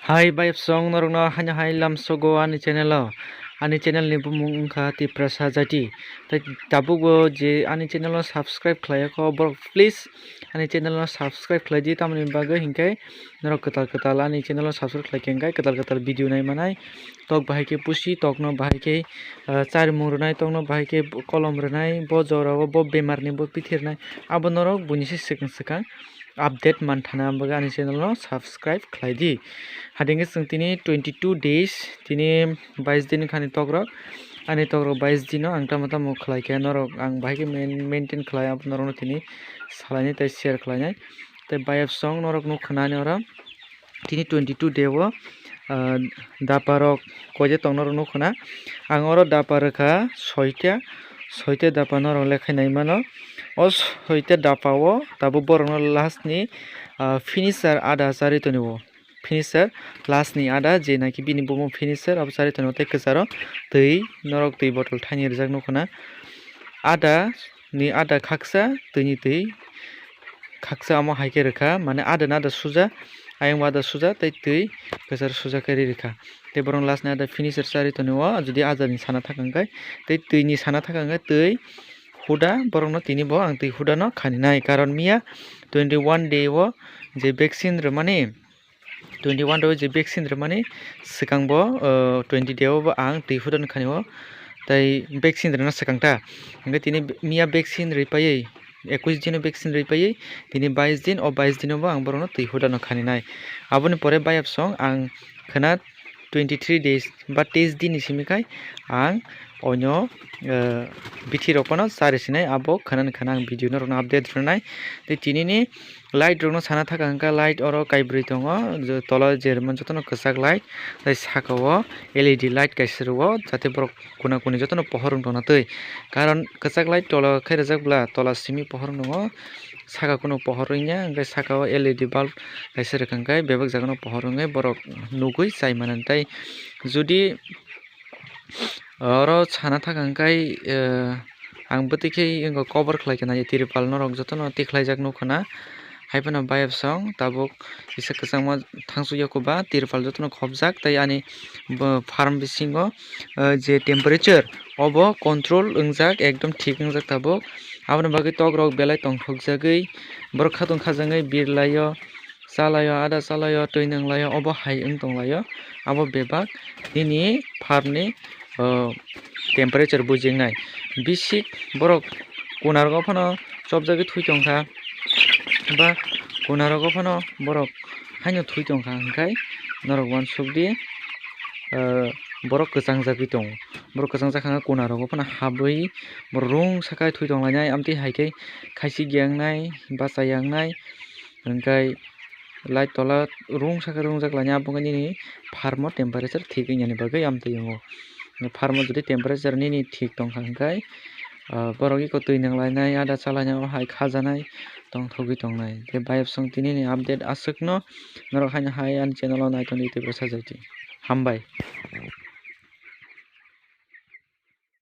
Hai by song norok hanya hai lamsogo ani chennelo ani channel ni bumung ungkha Tiprasa Jaiti tai tabugo je ani channel no subscribe khlaiyako borok please ani channel no subscribe khlaidi tamni bagui hingkai norok ketal ani channel no subscribe khlaikengkai ketal video nai manai tok bahaikhe pusi tokno bahaikhe chamung rwnai tokno bahaikhe kolom rwnai bo jora bo bemar ni bo pithirnai abo norok bunisi sikang update manthana baga ani channel no subscribe khlaidi hadingke chung tini 22 days tini 22 din khani togrok ani togrok 22 din no ang tamo khlaikhe norok ang bahaikhe maintain khlai abo norok no tini salaini tai share khlainai tai bayap song norok nukhunani oro tini 22 day o daparok koje tongnorok nukhuna ang oro daparokha 6ta dapa norok lekhainai mano o 6ta dapa o tabo borok no last ni finisher adha chari tonio finisher last ni adha je naki bini bomo finisher abo chari tonio tei kwcharo tui norok tui bottle thaini rijak nukhuna adha ni adha khaksa tui ni tui khaksa amo haike rwkha mane adha na adha suja ayang adha suja tei tui kwcharo suja kai rwkha tei borok last ni adha finisher chari tonio jodi adha ni sana thakangkai tei tui ni sana thakangkai tui huda borok no tini bo ang tui huda no khaninai karon mia 21 day o je vaccine rwmani 21 day o je vaccine rwmani swkang bo 20 day o ang tui huda no khanio tai vaccine rwna swkangta hingke tini mia vaccine rwpaiyi 21 din vaccine rwpaiyi tini 22 din o 22 din bo ang borok no tui huda no khaninai aboni pore bayap song ang khana 23 days ba 23 din ni simikai ang onyo bithi rok no chari sinai abo khana ang video no update rwnai tei tini ni light rok no sana thaka hingka light oro kaibrui tongo tola jerman jotono kwchak light tei saka o led light kaisa ro jate borok kuna kuni jotono pohor ungtongna tui karon kwchak light tola khai rwjakbla tola simi pohor tongo saka kuno pohor wngya hingke saka o led bulb kaisa rwkangkai bebakjagano pohor wngai borok nugui chai mano tei jodi oro sana thakangkai ang bwtui khe cover khlaikhe nai tirpal norok jotono tiklaijak nukhuna haibano bayap song tabuk kisa kwchangma thangsu yakoba tirpal jotono khopjak tei ani farm bisingo je temperature obo control wngjak ekdom thik wngjak tabuk aboni bagui tok rok belai tongthokjagui borok khatung khajagui birlaio chalaio adha chalaio tui nanglaio obo hai wngtonglaio abo bebak nini farm ni temperature bujingnai bisik borok kunarok phano chopjagui thui tongkha ba kunarok phano borok haino thui tongkha hingkai norok uansukdi borok kwchangjagui tongo borok kwchangjakha kunarok phano habui borok rung sakai thui tonglainai amtui haikhe khaisi gyangnai bacha yangnai hingkai light tola rung saka rungjaklainai abo nini farm o temperature thik wngmani bagui amtui o farm o jodi temperature nini thik tongkha hingkai borok iko tui nanglainai adha chalainai o hai khajanai tongthogui tongnai tei bayap song tini ni update aswkno norok haino hai ani channel o naitoni Tiprasa Jaiti Hambai।